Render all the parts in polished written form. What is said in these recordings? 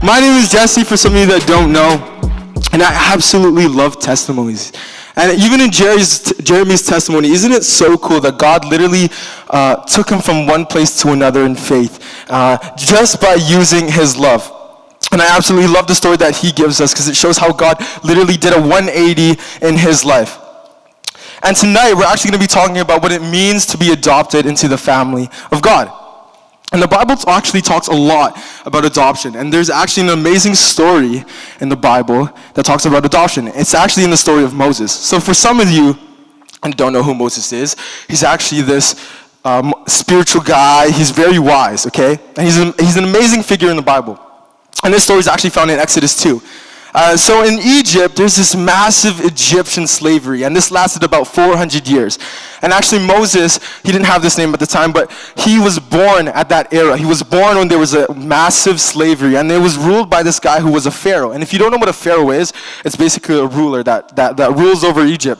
My name is Jesse, for some of you that don't know, and I absolutely love testimonies. And even in Jeremy's testimony, isn't it so cool that God literally took him from one place to another in faith just by using his love? And I absolutely love the story that he gives us because it shows how God literally did a 180 in his life. And tonight we're actually going to be talking about what it means to be adopted into the family of God. And the Bible actually talks a lot about adoption. And there's actually an amazing story in the Bible that talks about adoption. It's actually in the story of Moses. So for some of you and don't know who Moses is, he's actually this spiritual guy. He's very wise, okay? And he's an amazing figure in the Bible. And this story is actually found in Exodus 2. So in Egypt, there's this massive Egyptian slavery, and this lasted about 400 years. And actually Moses, he didn't have this name at the time, but he was born at that era. He was born when there was a massive slavery, and it was ruled by this guy who was a pharaoh. And if you don't know what a pharaoh is, it's basically a ruler that rules over Egypt.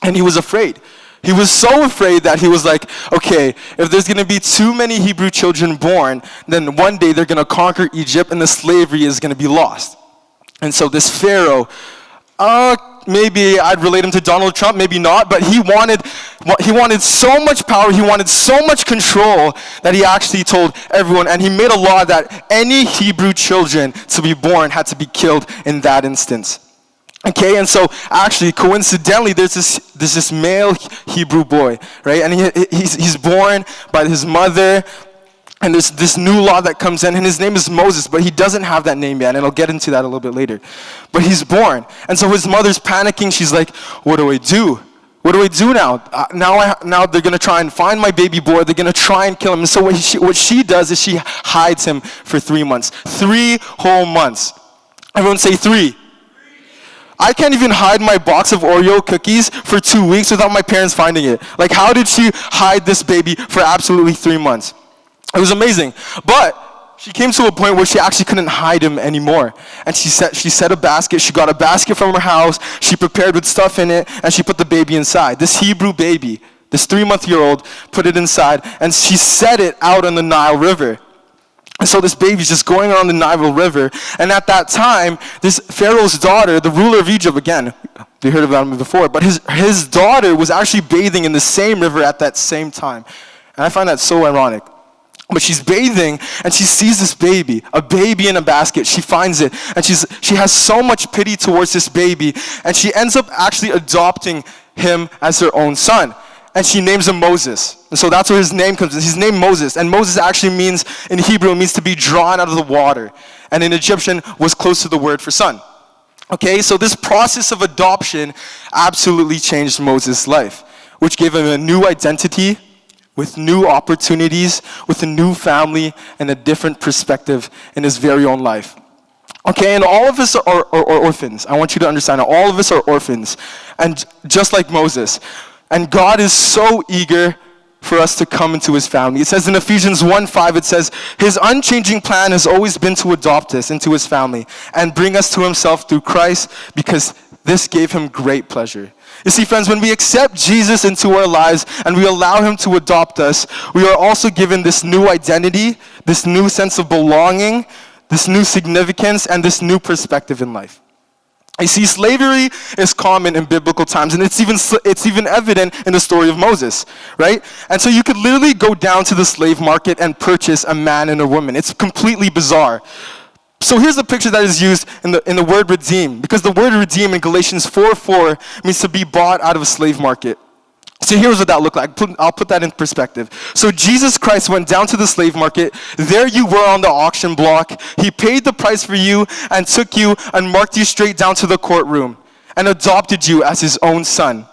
And he was afraid. He was so afraid that he was like, okay, if there's going to be too many Hebrew children born, then one day they're going to conquer Egypt and the slavery is going to be lost. And so this Pharaoh, maybe I'd relate him to Donald Trump, maybe not, but he wanted so much power, he wanted so much control that he actually told everyone, and he made a law that any Hebrew children to be born had to be killed in that instance. Okay, and so actually, coincidentally, there's this male Hebrew boy, right? And he's born by his mother. And there's this new law that comes in, and his name is Moses, but he doesn't have that name yet, and I'll get into that a little bit later. But he's born, and so his mother's panicking. She's like, what do I do? What do I do now? Now they're going to try and find my baby boy. They're going to try and kill him. And so what she does is she hides him for 3 months. 3 whole months. Everyone say 3. I can't even hide my box of Oreo cookies for 2 weeks without my parents finding it. Like, how did she hide this baby for absolutely 3 months? It was amazing. But she came to a point where she actually couldn't hide him anymore. And she set a basket. She got a basket from her house. She prepared with stuff in it, and she put the baby inside. This Hebrew baby, this 3-month-old, put it inside, and she set it out on the Nile River. And so this baby's just going around the Nile River. And at that time, this Pharaoh's daughter, the ruler of Egypt, again, you heard about him before, but his daughter was actually bathing in the same river at that same time. And I find that so ironic. But she's bathing, and she sees this baby, a baby in a basket. She finds it, and she has so much pity towards this baby, and she ends up actually adopting him as her own son. And she names him Moses. And so that's where his name comes in. He's named Moses. And Moses actually means, in Hebrew, it means to be drawn out of the water. And in Egyptian, was close to the word for son. Okay, so this process of adoption absolutely changed Moses' life, which gave him a new identity, with new opportunities, with a new family, and a different perspective in his very own life. Okay, and all of us are orphans. I want you to understand that all of us are orphans, and just like Moses. And God is so eager for us to come into his family. It says in Ephesians 1:5, it says, his unchanging plan has always been to adopt us into his family and bring us to himself through Christ, because this gave him great pleasure. You see, friends, when we accept Jesus into our lives and we allow him to adopt us, we are also given this new identity, this new sense of belonging, this new significance, and this new perspective in life. You see, slavery is common in biblical times, and it's even evident in the story of Moses, right? And so you could literally go down to the slave market and purchase a man and a woman. It's completely bizarre. So here's the picture that is used in the word redeem, because the word redeem in Galatians 4:4 means to be bought out of a slave market. So here's what that looked like. I'll put that in perspective. So Jesus Christ went down to the slave market. There you were on the auction block. He paid the price for you and took you and marked you straight down to the courtroom and adopted you as his own son.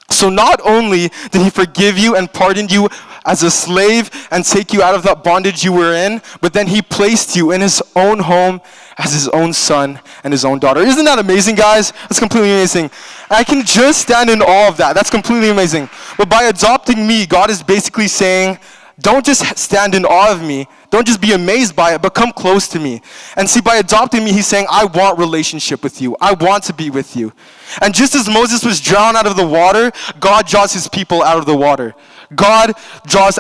So not only did he forgive you and pardon you as a slave and take you out of that bondage you were in, but then he placed you in his own home as his own son and his own daughter. Isn't that amazing, guys? That's completely amazing. I can just stand in awe of that. That's completely amazing. But by adopting me, God is basically saying, don't just stand in awe of me. Don't just be amazed by it, but come close to me. And see, by adopting me, he's saying, I want relationship with you. I want to be with you. And just as Moses was drowned out of the water, God draws his people out of the water. God draws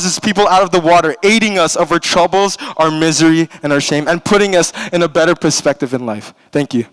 his people out of the water, aiding us of our troubles, our misery, and our shame, and putting us in a better perspective in life. Thank you.